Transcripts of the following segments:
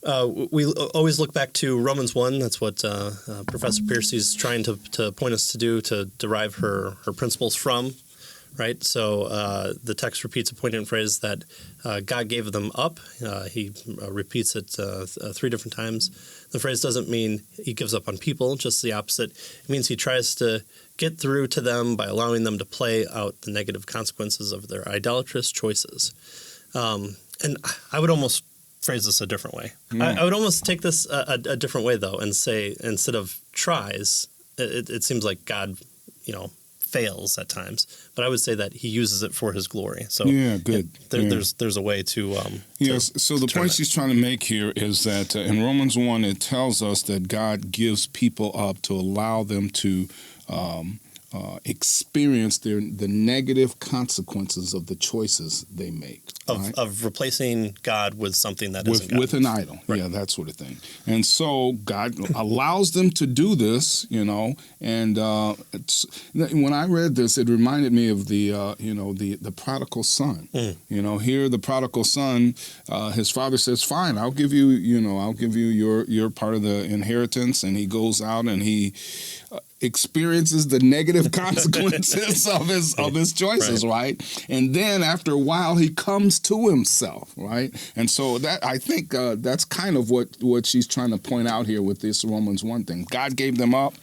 We always look back to Romans 1. That's what Professor Pearcey is trying to point us to do, to derive her principles from, right? So the text repeats a poignant phrase that God gave them up. He repeats it 3 different times. The phrase doesn't mean he gives up on people, just the opposite. It means he tries to get through to them by allowing them to play out the negative consequences of their idolatrous choices. And I would almost phrase this a different way. I would almost take this a different way, though, and say instead of tries, it seems like God, fails at times. But I would say that he uses it for his glory. So good. There's a way to yes. So the point she's trying to make here is that in Romans 1, it tells us that God gives people up to allow them to experience the negative consequences of the choices they make. Of replacing God with something that isn't God. With an idol. Right. Yeah, that sort of thing. And so God allows them to do this, and when I read this, it reminded me of the prodigal son. Here the prodigal son, his father says, fine, I'll give you your part of the inheritance. And he goes out and he experiences the negative consequences of his choices, right? And then after a while, he comes to himself, right? And so that I think that's kind of what she's trying to point out here with this Romans 1 thing. God gave them up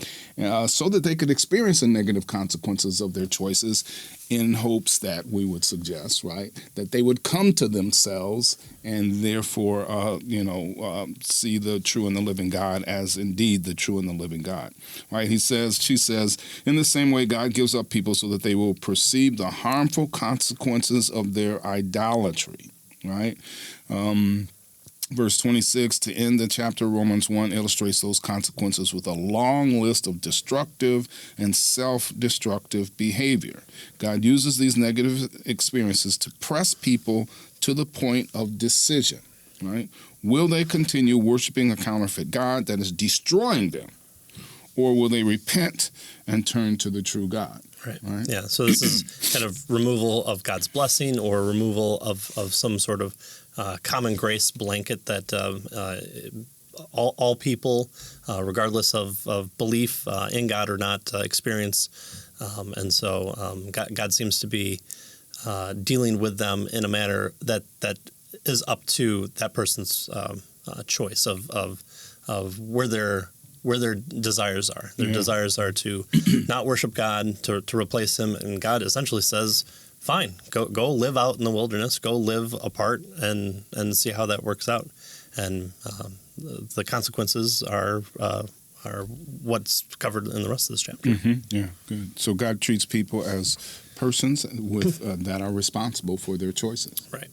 so that they could experience the negative consequences of their choices, in hopes that we would suggest, right, that they would come to themselves and therefore, see the true and the living God as indeed the true and the living God, right? She says, in the same way, God gives up people so that they will perceive the harmful consequences of their idolatry, right? Verse 26, to end the chapter, Romans 1 illustrates those consequences with a long list of destructive and self-destructive behavior. God uses these negative experiences to press people to the point of decision, right? Will they continue worshiping a counterfeit God that is destroying them, or will they repent and turn to the true God? Right. Yeah. So this is kind of removal of God's blessing, or removal of some sort of common grace blanket that all people, regardless of belief in God or not, experience. And so God seems to be dealing with them in a manner that is up to that person's choice of where their desires are. Their desires are to not worship God, to replace him. And God essentially says, fine, go live out in the wilderness, go live apart and see how that works out. And the consequences are what's covered in the rest of this chapter. Mm-hmm. Yeah, good. So God treats people as persons with that are responsible for their choices. Right.